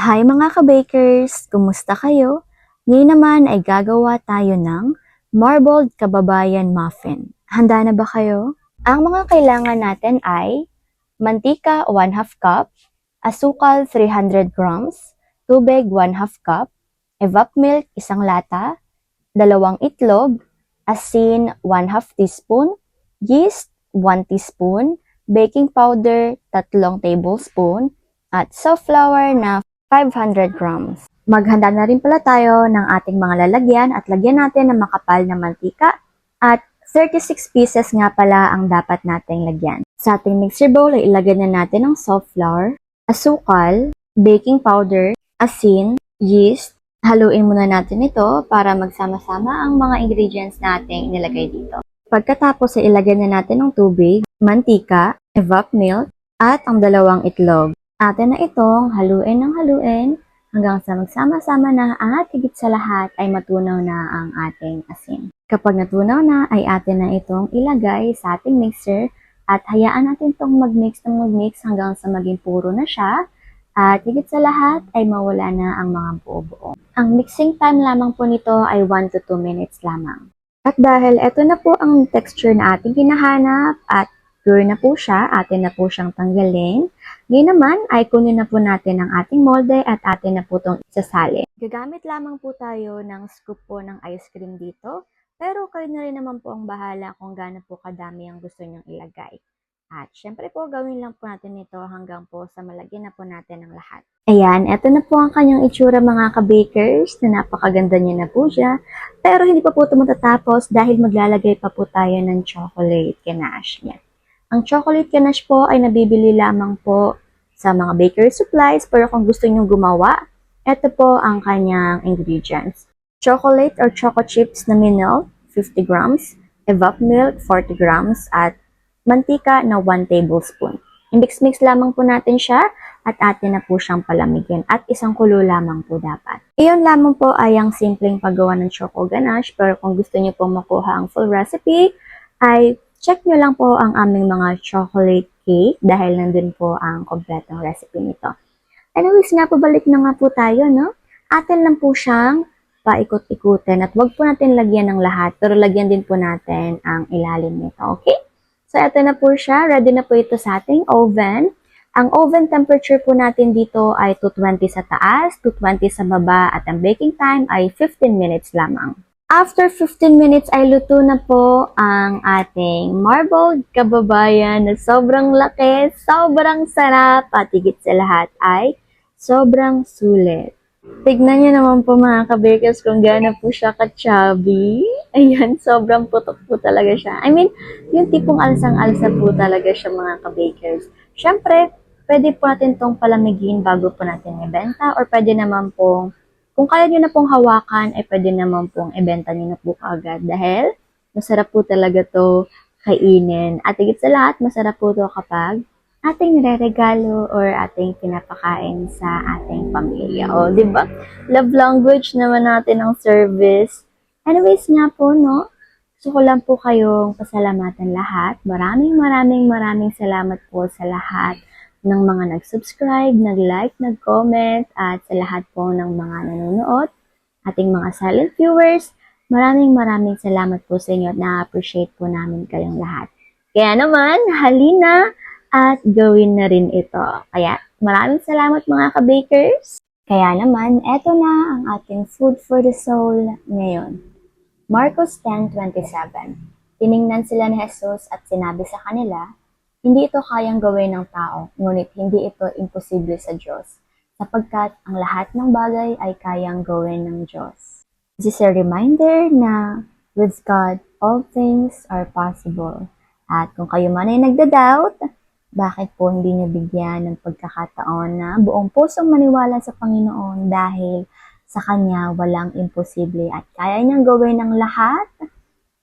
Hi mga ka-bakers! Kumusta kayo? Ngayon naman ay gagawa tayo ng marbled kababayan muffin. Handa na ba kayo? Ang mga kailangan natin ay mantika 1/2 cup, asukal 300 grams, tubig 1/2 cup, evap milk 1 lata, 2 itlog, asin 1/2 teaspoon, yeast 1 teaspoon, baking powder 3 tablespoon, at soft flour na 500 grams. Maghanda na rin pala tayo ng ating mga lalagyan at lagyan natin ng makapal na mantika at 36 pieces nga pala ang dapat nating lagyan. Sa ating mixer bowl ay ilagay na natin ang soft flour, asukal, baking powder, asin, yeast. Haluin muna natin ito para magsama-sama ang mga ingredients nating nilagay dito. Pagkatapos ay ilagay na natin ang tubig, mantika, evap milk, at ang 2 itlog. Atin na itong haluin ng haluin hanggang sa magsama-sama na at higit sa lahat ay matunaw na ang ating asin. Kapag natunaw na ay atin na itong ilagay sa ating mixer at hayaan natin itong mag-mix hanggang sa maging puro na siya at higit sa lahat ay mawala na ang mga buo-buo. Ang mixing time lamang po nito ay 1 to 2 minutes lamang. At dahil ito na po ang texture na ating hinahanap at pure na po siya, atin na po siyang tanggalin. Ngayon naman ay kunin na po natin ang ating molde at atin na po itong isasalin. Gagamit lamang po tayo ng scoop po ng ice cream dito, pero kayo na rin naman po ang bahala kung gaano po kadami ang gusto nyong ilagay. At syempre po gawin lang po natin ito hanggang po sa malagyan na po natin ang lahat. Ayan, eto na po ang kanyang itsura mga ka-bakers na napakaganda niya na po siya. Pero hindi pa po ito matatapos dahil maglalagay pa po tayo ng chocolate ganache niya. Ang chocolate ganache po ay nabibili lamang po sa mga bakery supplies, pero kung gusto nyo gumawa, ito po ang kanyang ingredients. Chocolate or choco chips na minelt, 50 grams, evap milk, 40 grams, at mantika na 1 tablespoon. I-mix-mix lamang po natin siya at atin na po siyang palamigin at isang kulo lamang po dapat. Iyon lamang po ay ang simpleng paggawa ng choco ganache, pero kung gusto nyo po makuha ang full recipe, ay check nyo lang po ang aming mga chocolate cake dahil nandun po ang kompletong recipe nito. Anyways nga po, balik na nga po tayo, no? Atin lang po siyang paikot-ikutin at wag po natin lagyan ng lahat, pero lagyan din po natin ang ilalim nito, okay? So, ito na po siya. Ready na po ito sa ating oven. Ang oven temperature po natin dito ay 220 sa taas, 220 sa baba, at ang baking time ay 15 minutes lamang. After 15 minutes ay luto na po ang ating marbled kababayan na sobrang laki, sobrang sarap, at higit sa lahat ay sobrang sulit. Tignan nyo naman po mga ka-bakers kung gaano po siya ka-chubby. Ayan, sobrang putok po talaga siya. I mean, yung tipong alsang-alsa po talaga siya mga ka-bakers. Siyempre, pwede po natin itong palamigin bago po natin ibenta, or pwede naman pong kung kaya nyo na pong hawakan, ay pwede naman pong ibenta nyo na po agad dahil masarap po talaga to kainin. At higit sa lahat, masarap po to kapag ating nireregalo or ating pinapakain sa ating pamilya. O, di ba? Love language naman natin ang service. Anyways nga po, no? Gusto ko lang po kayong pasalamatan lahat. Maraming salamat po sa lahat ng mga nag-subscribe, nag-like, nag-comment, at sa lahat po ng mga nanonood, ating mga silent viewers, maraming salamat po sa inyo at na-appreciate po namin kayong lahat. Kaya naman, halina at gawin na rin ito. Kaya maraming salamat mga ka-bakers. Kaya naman, eto na ang ating food for the soul ngayon. Marcos 10:27. Tiningnan sila ni Jesus at sinabi sa kanila, hindi ito kayang gawin ng tao, ngunit hindi ito imposible sa Diyos, sapagkat ang lahat ng bagay ay kayang gawin ng Diyos. This is a reminder na with God, all things are possible. At kung kayo man ay nagda-doubt, bakit po hindi niyo bigyan ng pagkakataon na buong pusong maniwala sa Panginoon dahil sa Kanya walang imposible at kaya niyang gawin ng lahat,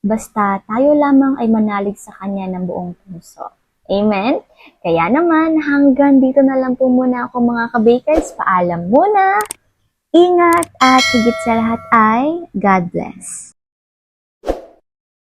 basta tayo lamang ay manalig sa Kanya ng buong puso. Amen? Kaya naman, hanggang dito na lang po muna ako mga ka-bakers. Paalam muna. Ingat at higit sa lahat ay God bless.